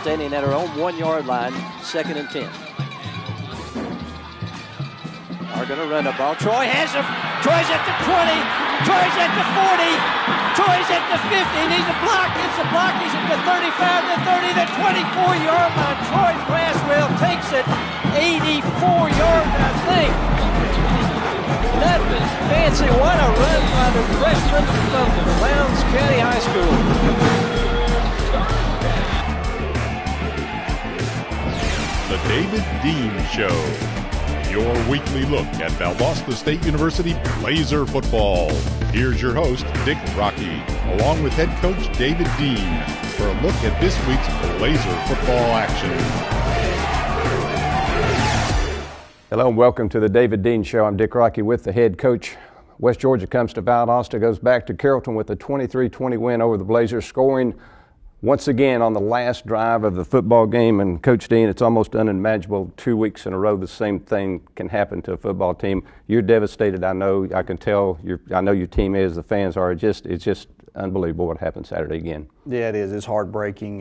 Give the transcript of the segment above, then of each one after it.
standing at our own 1-yard line, 2nd and 10. Are going to run the ball. Troy has him. Troy's at the 20. Troy's at the 40. Troy's at the 50. Needs a block. It's a block. He's at the 35, the 30, the 24-yard line. Troy Braswell takes it 84 yards, I think. That was fancy. What a run by the freshman from Lowndes County High School. The David Dean Show. Your weekly look at Valdosta State University Blazer football. Here's your host, Dick Rocky, along with head coach David Dean, for a look at this week's Blazer football action. Hello and welcome to the David Dean Show. I'm Dick Rocky with the head coach. West Georgia comes to Valdosta, goes back to Carrollton with a 23-20 win over the Blazers, scoring once again on the last drive of the football game. And Coach Dean, it's almost unimaginable 2 weeks in a row the same thing can happen to a football team. You're devastated, I know. I can tell. I know your team is. The fans are. It's just unbelievable what happened Saturday again. Yeah, it is. It's heartbreaking.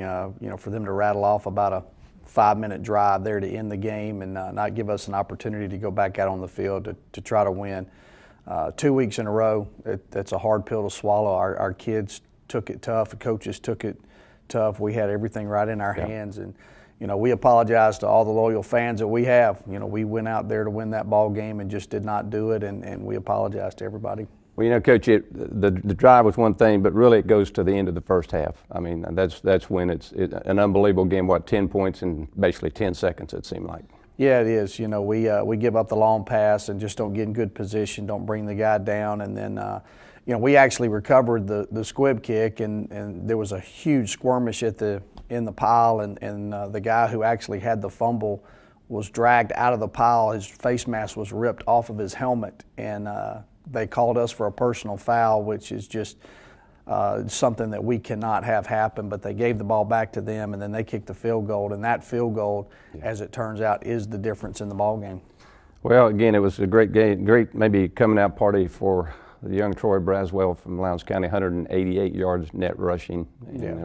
For them to rattle off about a 5-minute drive there to end the game and not give us an opportunity to go back out on the field to try to win. 2 weeks in a row, that's a hard pill to swallow. Our kids took it tough. The coaches took it tough. We had everything right in our hands, and we apologize to all the loyal fans that we have. We went out there to win that ball game and just did not do it, and we apologize to everybody. Well, Coach, the drive was one thing, but really it goes to the end of the first half. I mean, that's when it's an unbelievable game. 10 points in basically 10 seconds, it seemed like. Yeah, it is. We give up the long pass and just don't get in good position, don't bring the guy down, and then we actually recovered the squib kick, and there was a huge skirmish in the pile, and the guy who actually had the fumble was dragged out of the pile. His face mask was ripped off of his helmet, and they called us for a personal foul, which is just something that we cannot have happen. But they gave the ball back to them, and then they kicked the field goal, and that field goal, as it turns out, is the difference in the ball game. Well, again, it was a great game, great maybe coming out party for the young Troy Braswell from Lowndes County, 188 yards net rushing,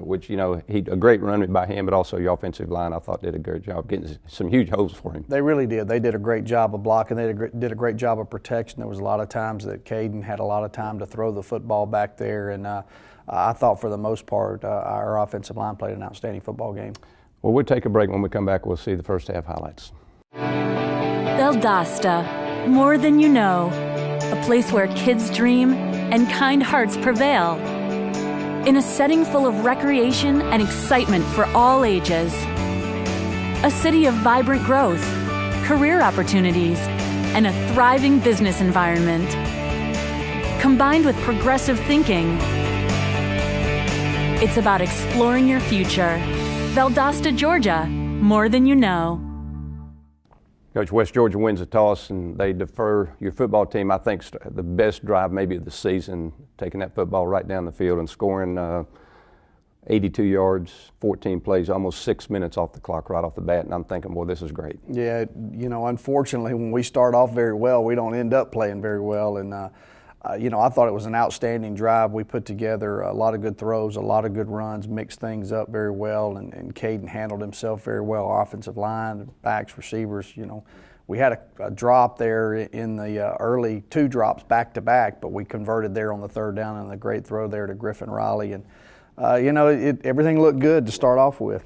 which, a great run by him, but also your offensive line, I thought, did a great job getting some huge holes for him. They really did. They did a great job of blocking. They did a great job of protection. There was a lot of times that Caden had a lot of time to throw the football back there, and I thought for the most part our offensive line played an outstanding football game. Well, we'll take a break. When we come back, we'll see the first half highlights. Valdosta, more than you know. A place where kids dream and kind hearts prevail. In a setting full of recreation and excitement for all ages. A city of vibrant growth, career opportunities, and a thriving business environment. Combined with progressive thinking, it's about exploring your future. Valdosta, Georgia, more than you know. Coach, West Georgia wins the toss, and they defer your football team. I think the best drive maybe of the season, taking that football right down the field and scoring 82 yards, 14 plays, almost 6 minutes off the clock right off the bat, and I'm thinking, boy, this is great. Yeah, unfortunately, when we start off very well, we don't end up playing very well, and I thought it was an outstanding drive. We put together a lot of good throws, a lot of good runs, mixed things up very well, and Caden handled himself very well. Our offensive line, backs, receivers, we had a drop there in the early 2 drops back-to-back, but we converted there on the 3rd down and a great throw there to Griffin Riley. And, everything looked good to start off with.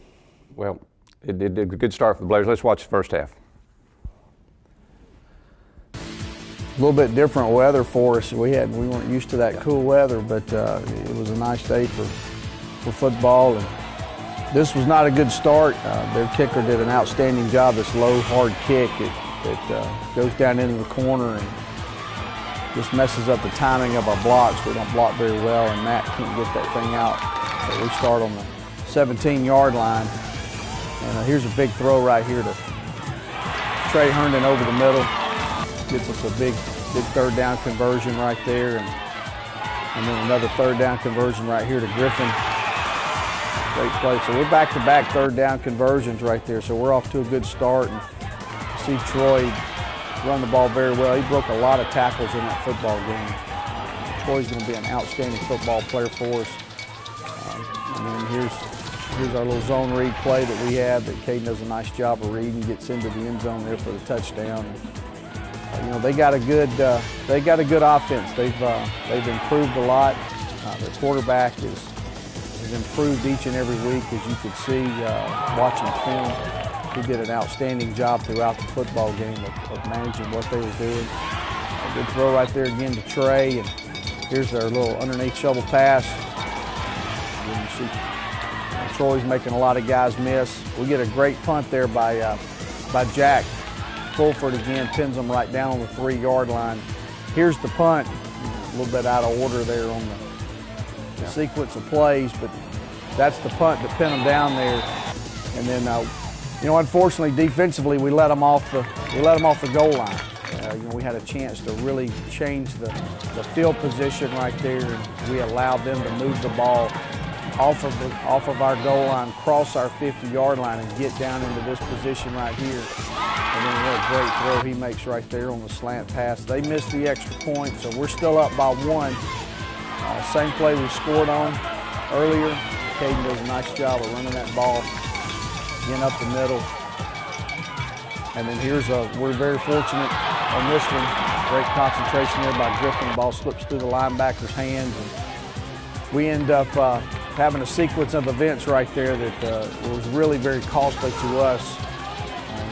Well, it did a good start for the Blazers. Let's watch the first half. A little bit different weather for us. We weren't used to that cool weather, but it was a nice day for football. And this was not a good start. Their kicker did an outstanding job. This low, hard kick, it goes down into the corner and just messes up the timing of our blocks. We don't block very well, and Matt can't get that thing out. So we start on the 17-yard line. And here's a big throw right here to Trey Herndon over the middle. Gets us a big 3rd down conversion right there, and then another 3rd down conversion right here to Griffin. Great play. So we're back-to-back 3rd down conversions right there. So we're off to a good start, and see Troy run the ball very well. He broke a lot of tackles in that football game. Troy's going to be an outstanding football player for us. And then Here's our little zone read play that we have that Caden does a nice job of reading, gets into the end zone there for the touchdown. You know, they got a good offense. They've improved a lot. Their quarterback has improved each and every week, as you could see watching film. He did an outstanding job throughout the football game of managing what they were doing. A good throw right there again to Trey, and here's their little underneath shovel pass. And you see Troy's making a lot of guys miss. We get a great punt there by Jack. Fulford again pins them right down on the 3-yard line. Here's the punt. A little bit out of order there on the sequence of plays, but that's the punt to pin them down there. And then, you know, unfortunately, defensively, we let them off the goal line. You know, we had a chance to really change the field position right there, and we allowed them to move the ball off of our goal line, cross our 50-yard line, and get down into this position right here. And then what a great throw he makes right there on the slant pass. They missed the extra point, so we're still up by 1. Same play we scored on earlier. Caden does a nice job of running that ball, getting up the middle. And then we're very fortunate on this one. Great concentration there by Griffin. The ball slips through the linebacker's hands. And we end up having a sequence of events right there that was really very costly to us.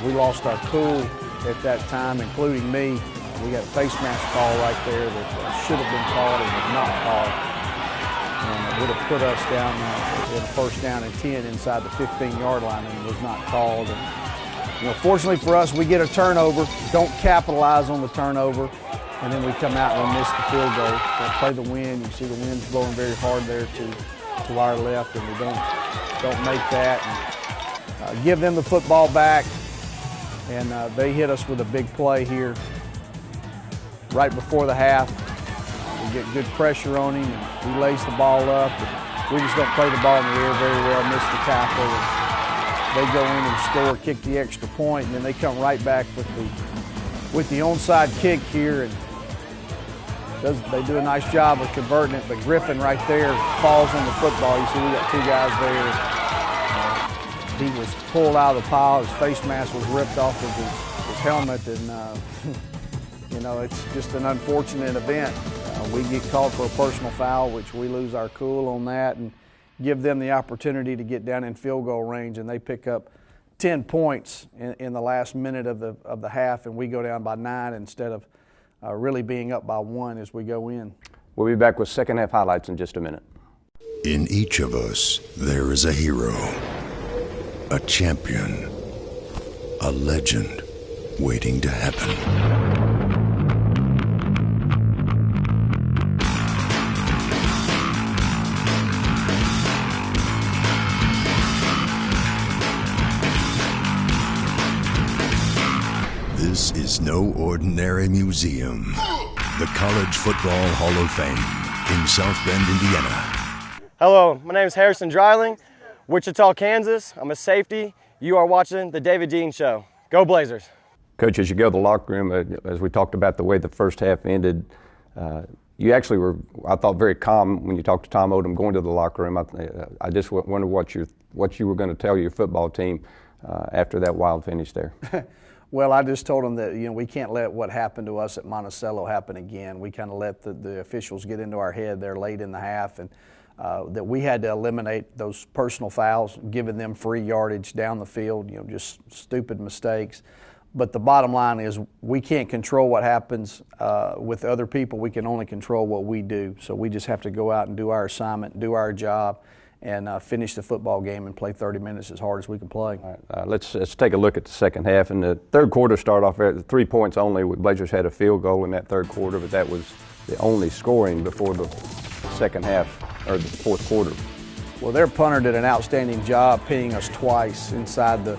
We lost our cool at that time, including me. We got a face mask call right there that should have been called and was not called. And it would have put us down in a 1st down and 10 inside the 15-yard line, and was not called. And, you know, fortunately for us, we get a turnover, don't capitalize on the turnover, and then we come out and we miss the field goal. We play the wind. You see the wind's blowing very hard there to our left, and we don't make that. And, give them the football back, and they hit us with a big play here right before the half. We get good pressure on him, and he lays the ball up. We just don't play the ball in the air very well, miss the tackle. And they go in and score, kick the extra point, and then they come right back with the onside kick here. And they do a nice job of converting it, but Griffin right there falls on the football. You see we got 2 guys there. He was pulled out of the pile. His face mask was ripped off of his helmet, and you know, it's just an unfortunate event. We get called for a personal foul, which we lose our cool on that, and give them the opportunity to get down in field goal range, and they pick up 10 points in the last minute of the half, and we go down by 9 instead of really being up by 1 as we go in. We'll be back with second half highlights in just a minute. In each of us, there is a hero, a champion, a legend waiting to happen. This is no ordinary museum. The College Football Hall of Fame in South Bend, Indiana. Hello, my name is Harrison Dreiling, Wichita, Kansas. I'm a safety. You are watching The David Dean Show. Go Blazers. Coach, as you go to the locker room, as we talked about the way the first half ended, you actually were, I thought, very calm when you talked to Tom Odom going to the locker room. I just wonder what you were going to tell your football team after that wild finish there. Well, I just told them that, you know, we can't let what happened to us at Monticello happen again. We kind of let the officials get into our head there late in the half, and that we had to eliminate those personal fouls, giving them free yardage down the field, you know, just stupid mistakes. But the bottom line is we can't control what happens with other people. We can only control what we do. So we just have to go out and do our assignment, do our job, and finish the football game and play 30 minutes as hard as we can play. All right, let's take a look at the second half. In the third quarter, started off at 3 points only. Blazers had a field goal in that third quarter, but that was the only scoring before the second half, or the fourth quarter. Well, their punter did an outstanding job pinning us twice inside the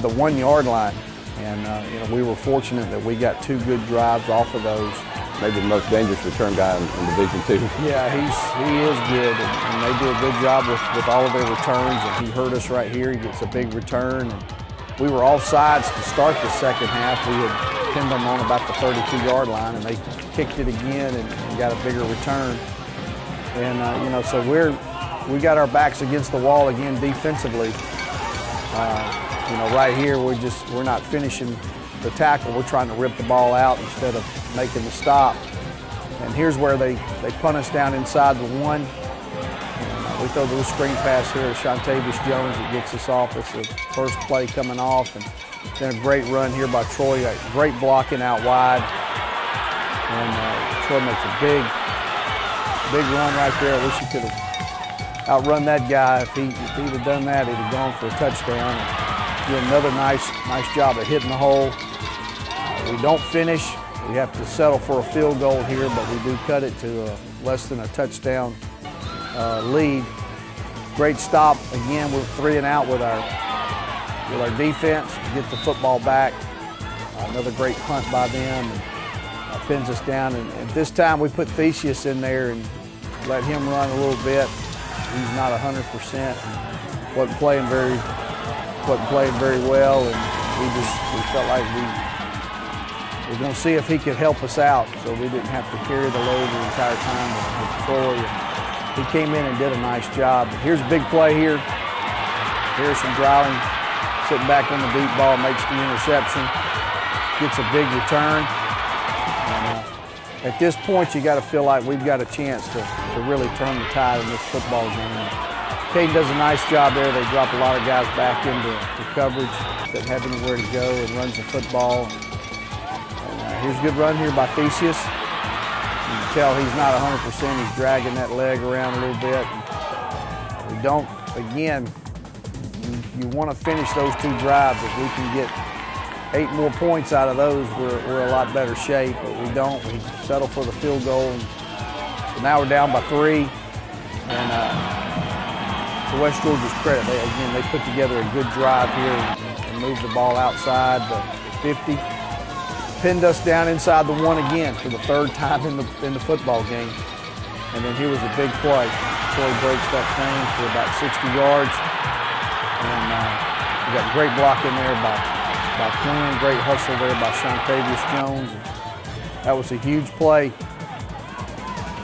1 yard line. And you know, we were fortunate that we got 2 good drives off of those. Maybe the most dangerous return guy in Division II. Yeah, he is good, and they do a good job with all of their returns, and he hurt us right here. He gets a big return. And we were off sides to start the second half. We had pinned them on about the 32-yard line, and they kicked it again and got a bigger return. And you know, so we got our backs against the wall again defensively. Right here we're not finishing the tackle. We're trying to rip the ball out instead of making the stop. And here's where they punt us down inside the 1. And we throw the little screen pass here to Shantavius Jones that gets us off. It's the first play coming off, and then a great run here by Troy. Great blocking out wide, and Troy makes a big run right there. I wish he could have outrun that guy. If he'd have done that, he'd have gone for a touchdown. And do another nice job of hitting the hole. We don't finish. We have to settle for a field goal here, but we do cut it to less than a touchdown lead. Great stop. Again, we're 3 and out with our defense. Get the football back. Another great punt by them. And pins us down. And this time we put Theseus in there and let him run a little bit. He's not 100%. Wasn't playing very well, and we felt like we're going to see if he could help us out, so we didn't have to carry the load the entire time with Troy. And he came in and did a nice job. But here's a big play here. Harrison Dryling sitting back on the deep ball, makes the interception, gets a big return. And, at this point, you got to feel like we've got a chance to really turn the tide in this football game. Caden does a nice job there. They drop a lot of guys back into coverage, doesn't have anywhere to go, and runs the football. Here's a good run here by Theseus. You can tell he's not 100%. He's dragging that leg around a little bit. We don't, again, you want to finish those 2 drives. If we can get 8 more points out of those, we're a lot better shape, but we don't. We settle for the field goal. So now we're down by 3. And to West Georgia's credit, they put together a good drive here and moved the ball outside the 50. Pinned us down inside the 1 again for the 3rd time in the football game. And then here was a big play. Troy breaks that thing for about 60 yards. And we got great block in there by Quinn, great hustle there by Shantavius Jones. That was a huge play.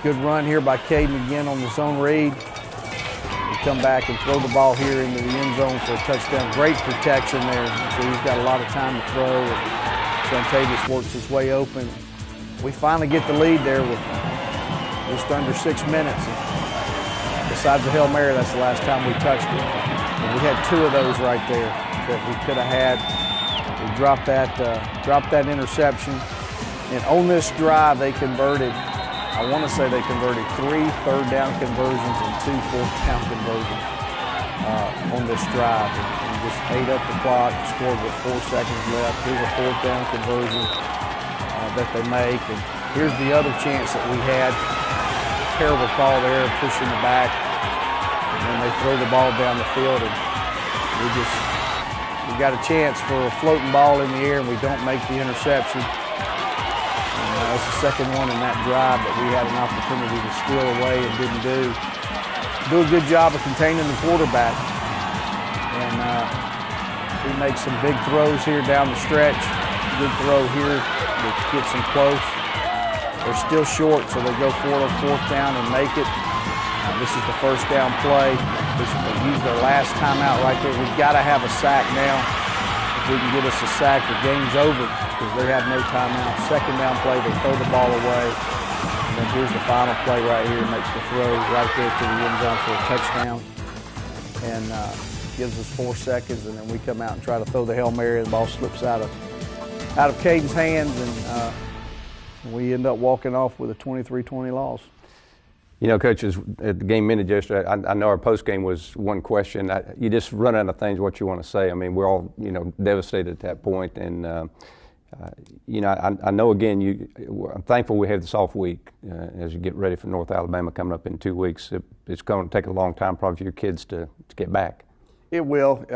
Good run here by Caden again on the zone read. We come back and throw the ball here into the end zone for a touchdown. Great protection there. So he's got a lot of time to throw. Shantavius works his way open. We finally get the lead there with just under 6 minutes. Besides the Hail Mary, that's the last time we touched it. And we had 2 of those right there that we could have had. We dropped that interception. And on this drive, they converted, I want to say they converted 3 third down conversions and 2 fourth down conversions on this drive. And just ate up the clock, scored with 4 seconds left. Here's a 4th down conversion that they make. And here's the other chance that we had. Terrible call there, pushing the back. And then they throw the ball down the field, and we got a chance for a floating ball in the air, and we don't make the interception. And that's the 2nd one in that drive that we had an opportunity to steal away and didn't do. Do a good job of containing the quarterback. And he makes some big throws here down the stretch. Good throw here that gets them close. They're still short, so they go for it on 4th down and make it. This is the 1st down play. They use their last timeout right there. We've got to have a sack now. If we can get us a sack, the game's over because they have no timeout. 2nd down play, they throw the ball away. And then here's the final play right here. Makes the throw right there to the end zone for a touchdown. And gives us 4 seconds, and then we come out and try to throw the Hail Mary. The ball slips out of Caden's hands, and we end up walking off with a 23-20 loss. You know, coaches, at the game minute yesterday, I know our post game was one question. You just run out of things what you want to say. I mean, we're all, devastated at that point. And, I know, again, I'm thankful we have this off week as you get ready for North Alabama coming up in 2 weeks. It's going to take a long time probably for your kids to get back. It will.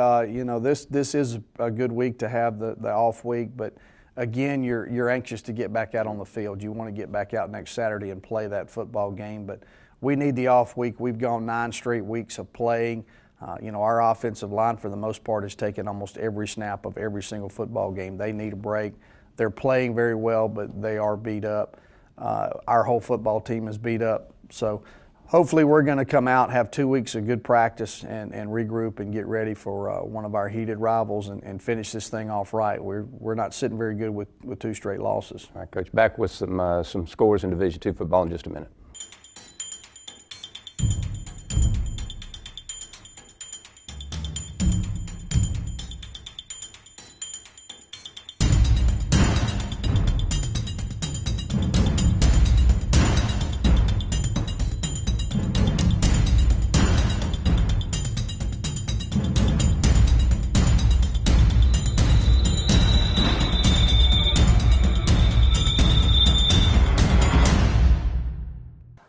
This is a good week to have the off week, but again, you're anxious to get back out on the field. You want to get back out next Saturday and play that football game, but we need the off week. We've gone 9 straight weeks of playing. Our offensive line, for the most part, has taken almost every snap of every single football game. They need a break. They're playing very well, but they are beat up. Our whole football team is beat up. So hopefully we're going to come out, have 2 weeks of good practice and regroup and get ready for one of our heated rivals and finish this thing off right. We're not sitting very good with 2 straight losses. All right, Coach, back with some scores in Division II football in just a minute.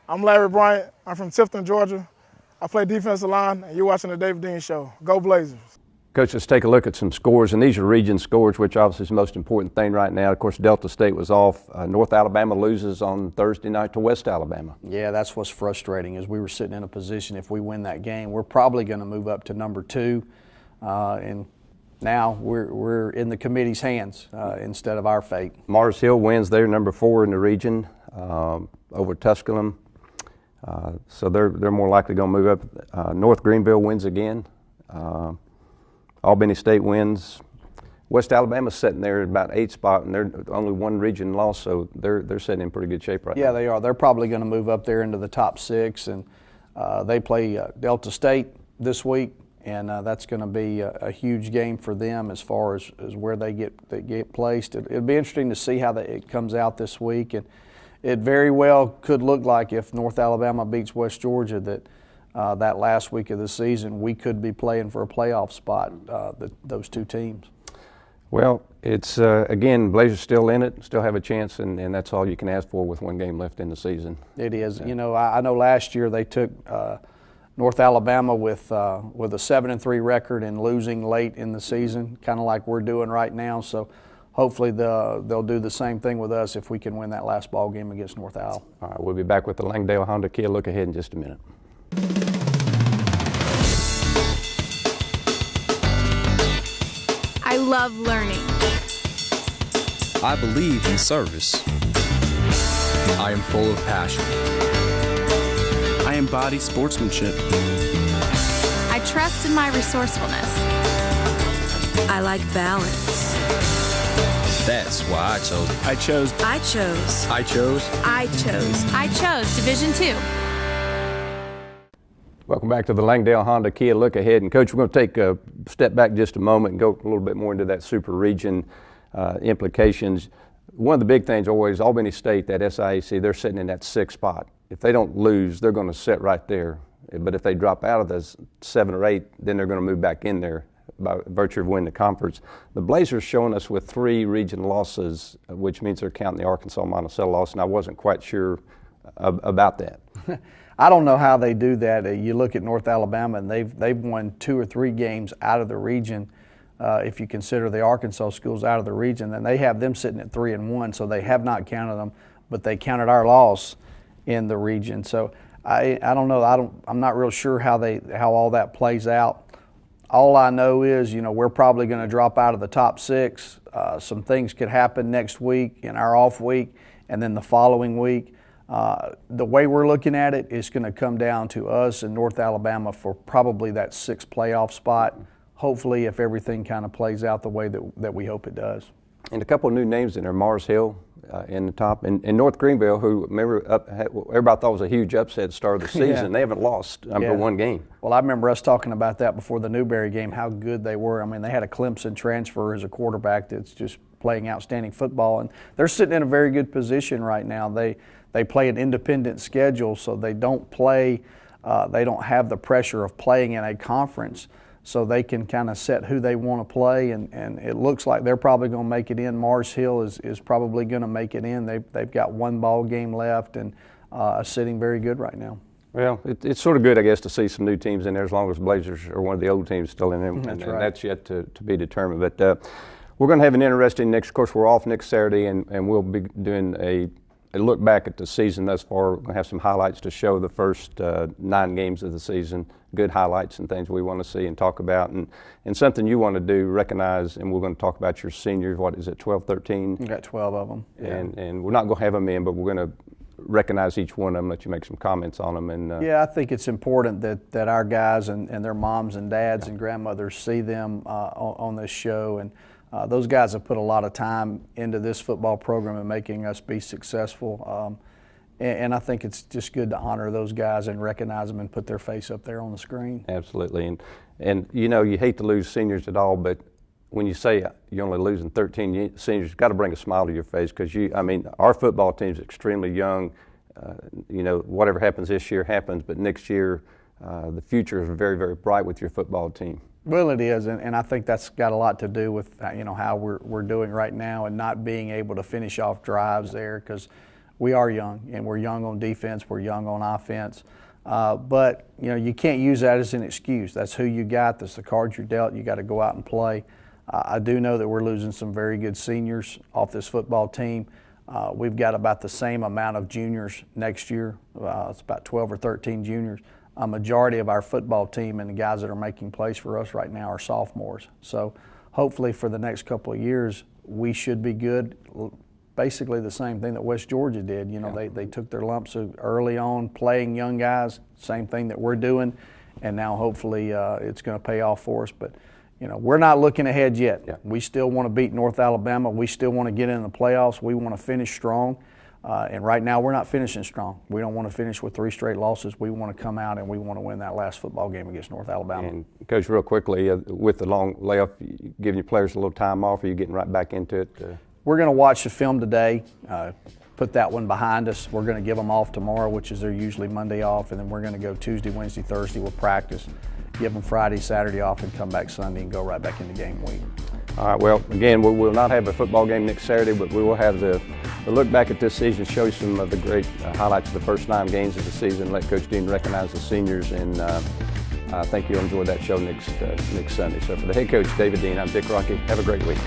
I'm Larry Bryant. I'm from Tifton, Georgia. I play defensive line, and you're watching the David Dean Show. Go Blazers. Coach, let's take a look at some scores, and these are region scores, which obviously is the most important thing right now. Of course, Delta State was off. North Alabama loses on Thursday night to West Alabama. Yeah, that's what's frustrating is we were sitting in a position, if we win that game, we're probably going to move up to number 2, and now we're in the committee's hands instead of our fate. Mars Hill wins. They're number 4 in the region over Tusculum. So they're more likely going to move up. North Greenville wins again. Albany State wins. West Alabama's sitting there at about 8th spot, and they're only 1 region loss, so they're sitting in pretty good shape right now. Yeah, they are. They're probably going to move up there into the top 6, and they play Delta State this week, and that's going to be a huge game for them as far as where they get placed. It'll be interesting to see how it comes out this week, and it very well could look like if North Alabama beats West Georgia that last week of the season, we could be playing for a playoff spot, those 2 teams. Well, it's, again, Blazers still in it, still have a chance, and that's all you can ask for with 1 game left in the season. It is. Yeah. You know, I know last year they took North Alabama with a 7-3 record and losing late in the season, kind of like we're doing right now. So hopefully they'll do the same thing with us if we can win that last ball game against North Al. All right, we'll be back with the Langdale Honda Kia look ahead in just a minute. I love learning. I believe in service. I am full of passion. I embody sportsmanship. I trust in my resourcefulness. I like balance. That's why I chose Division II. Welcome back to the Langdale Honda Kia look ahead. And Coach, we're going to take a step back just a moment and go a little bit more into that super region implications. One of the big things always, Albany State, that SIAC, they're sitting in that 6th spot. If they don't lose, they're going to sit right there. But if they drop out of the 7 or 8, then they're going to move back in there by virtue of winning the conference. The Blazers showing us with 3 region losses, which means they're counting the Arkansas-Monticello loss, and I wasn't quite sure about that. I don't know how they do that. You look at North Alabama, and they've won 2 or 3 games out of the region. If you consider the Arkansas schools out of the region, then they have them sitting at 3-1. So they have not counted them, but they counted our loss in the region. So I don't know. I'm not real sure how all that plays out. All I know is, you know, we're probably going to drop out of the top 6. Some things could happen next week in our off week, and then the following week. The way we're looking at it is going to come down to us and North Alabama for probably that 6th playoff spot. Hopefully, if everything kind of plays out the way that we hope it does. And a couple of new names in there, Mars Hill in the top, and North Greenville, who remember everybody thought was a huge upset start of the season. Yeah. They haven't lost for 1 game. Well, I remember us talking about that before the Newberry game, how good they were. I mean, they had a Clemson transfer as a quarterback that's just playing outstanding football, and they're sitting in a very good position right now. They play an independent schedule, so they don't play. They don't have the pressure of playing in a conference, so they can kind of set who they want to play, and it looks like they're probably going to make it in. Mars Hill is probably going to make it in. They've got 1 ball game left and sitting very good right now. Well, it's sort of good, I guess, to see some new teams in there as long as Blazers are one of the old teams still in there, and that's yet to be determined. But we're going to have an interesting next. Of course, we're off next Saturday, and we'll be doing a look back at the season thus far. We're going to have some highlights to show the first 9 games of the season, good highlights and things we want to see and talk about. And something you want to do, recognize, and we're going to talk about your seniors. What is it, 12, 13? You got 12 of them. Yeah. And we're not going to have them in, but we're going to recognize each one of them, let you make some comments on them. And yeah, I think it's important that our guys and their moms and dads and grandmothers see them on this show. And those guys have put a lot of time into this football program and making us be successful. And I think it's just good to honor those guys and recognize them and put their face up there on the screen. Absolutely. And you know, you hate to lose seniors at all, but when you say you're only losing 13 seniors, you've got to bring a smile to your face, because our football team's extremely young. You know, whatever happens this year happens, but next year the future is very, very bright with your football team. Well, it is, and I think that's got a lot to do with how we're doing right now and not being able to finish off drives there, because we are young, and we're young on defense, we're young on offense. But you can't use that as an excuse. That's who you got. That's the cards you're dealt. You got to go out and play. I do know that we're losing some very good seniors off this football team. We've got about the same amount of juniors next year. It's about 12 or 13 juniors. A majority of our football team and the guys that are making plays for us right now are sophomores. So hopefully for the next couple of years, we should be good. Basically the same thing that West Georgia did. They took their lumps early on playing young guys, same thing that we're doing, and now hopefully it's going to pay off for us. But we're not looking ahead yet. Yeah. We still want to beat North Alabama. We still want to get in the playoffs. We want to finish strong. And right now we're not finishing strong. We don't want to finish with 3 straight losses. We want to come out and we want to win that last football game against North Alabama. And Coach, real quickly, with the long layoff, giving your players a little time off, are you getting right back into it? We're going to watch the film today, put that one behind us. We're going to give them off tomorrow, which is their usually Monday off, and then we're going to go Tuesday, Wednesday, Thursday with practice, give them Friday, Saturday off, and come back Sunday and go right back into game week. All right, well, again, we will not have a football game next Saturday, but we will have the look back at this season, show you some of the great highlights of the first 9 games of the season, let Coach Dean recognize the seniors, and I think you'll enjoy that show next Sunday. So for the head coach, David Dean, I'm Dick Rocky. Have a great week.